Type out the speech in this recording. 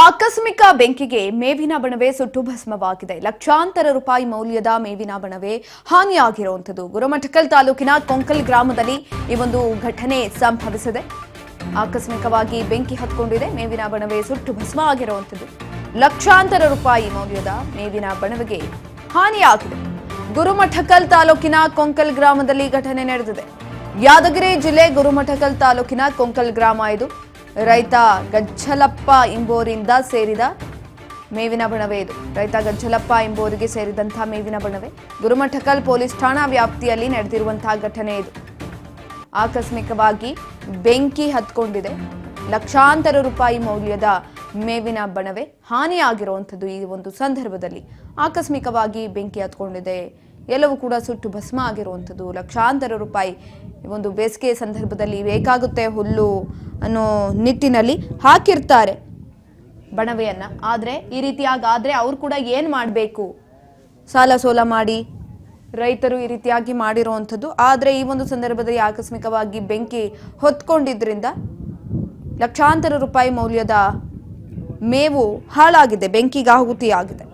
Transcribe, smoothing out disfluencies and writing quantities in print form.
ಆಕಸ್ಮಿಕ ಬೆಂಕಿಗೆ ಮೇವಿನ ಬಣವೆ ಸುಟ್ಟು ಭಸ್ಮವಾಗಿದೆ. ಲಕ್ಷಾಂತರ ರೂಪಾಯಿ ಮೌಲ್ಯದ ಮೇವಿನ ಬಣವೆ ಹಾನಿಯಾಗಿರುವಂಥದ್ದು ಗುರುಮಠಕಲ್ ತಾಲೂಕಿನ ಕೊಂಕಲ್ ಗ್ರಾಮದಲ್ಲಿ ಈ ಒಂದು ಘಟನೆ ಸಂಭವಿಸಿದೆ. ಆಕಸ್ಮಿಕವಾಗಿ ಬೆಂಕಿ ಹತ್ಕೊಂಡಿದೆ. ಮೇವಿನ ಬಣವೆ ಸುಟ್ಟು ಭಸ್ಮ ಆಗಿರುವಂಥದ್ದು. ಲಕ್ಷಾಂತರ ರೂಪಾಯಿ ಮೌಲ್ಯದ ಮೇವಿನ ಬಣವೆಗೆ ಹಾನಿಯಾಗಿದೆ. ಗುರುಮಠಕಲ್ ತಾಲೂಕಿನ ಕೊಂಕಲ್ ಗ್ರಾಮದಲ್ಲಿ ಘಟನೆ ನಡೆದಿದೆ. ಯಾದಗಿರಿ ಜಿಲ್ಲೆ ಗುರುಮಠಕಲ್ ತಾಲೂಕಿನ ಕೊಂಕಲ್ ಗ್ರಾಮ ಇದು. ರೈತ ಗಜ್ಜಲಪ್ಪ ಎಂಬುವರಿಂದ ಸೇರಿದ ಮೇವಿನ ಬಣವೆ ಇದು. ರೈತ ಗಜ್ಜಲಪ್ಪ ಎಂಬುವರಿಗೆ ಸೇರಿದಂತಹ ಮೇವಿನ ಬಣವೆ ಗುರುಮಠಕಲ್ ಪೊಲೀಸ್ ಠಾಣಾ ವ್ಯಾಪ್ತಿಯಲ್ಲಿ ನಡೆದಿರುವಂತಹ ಘಟನೆ ಇದು. ಆಕಸ್ಮಿಕವಾಗಿ ಬೆಂಕಿ ಹತ್ಕೊಂಡಿದೆ. ಲಕ್ಷಾಂತರ ರೂಪಾಯಿ ಮೌಲ್ಯದ ಮೇವಿನ ಬಣವೆ ಹಾನಿಯಾಗಿರುವಂಥದ್ದು. ಈ ಒಂದು ಸಂದರ್ಭದಲ್ಲಿ ಆಕಸ್ಮಿಕವಾಗಿ ಬೆಂಕಿ ಹತ್ಕೊಂಡಿದೆ. ಎಲ್ಲವೂ ಕೂಡ ಸುಟ್ಟು ಭಸ್ಮ ಆಗಿರುವಂಥದ್ದು. ಲಕ್ಷಾಂತರ ರೂಪಾಯಿ ಒಂದು ಬೇಸಿಗೆ ಸಂದರ್ಭದಲ್ಲಿ ಬೇಕಾಗುತ್ತೆ ಹುಲ್ಲು ಅನ್ನೋ ನಿಟ್ಟಿನಲ್ಲಿ ಹಾಕಿರ್ತಾರೆ ಬಣವೆಯನ್ನ. ಆದರೆ ಈ ರೀತಿಯಾಗಾದ್ರೆ ಅವ್ರು ಕೂಡ ಏನು ಮಾಡಬೇಕು? ಸಾಲ ಸೋಲ ಮಾಡಿ ರೈತರು ಈ ರೀತಿಯಾಗಿ ಮಾಡಿರುವಂಥದ್ದು. ಆದರೆ ಈ ಒಂದು ಸಂದರ್ಭದಲ್ಲಿ ಆಕಸ್ಮಿಕವಾಗಿ ಬೆಂಕಿ ಹೊತ್ಕೊಂಡಿದ್ರಿಂದ ಲಕ್ಷಾಂತರ ರೂಪಾಯಿ ಮೌಲ್ಯದ ಮೇವು ಹಾಳಾಗಿದೆ, ಬೆಂಕಿಗಾಹುತಿಯಾಗಿದೆ.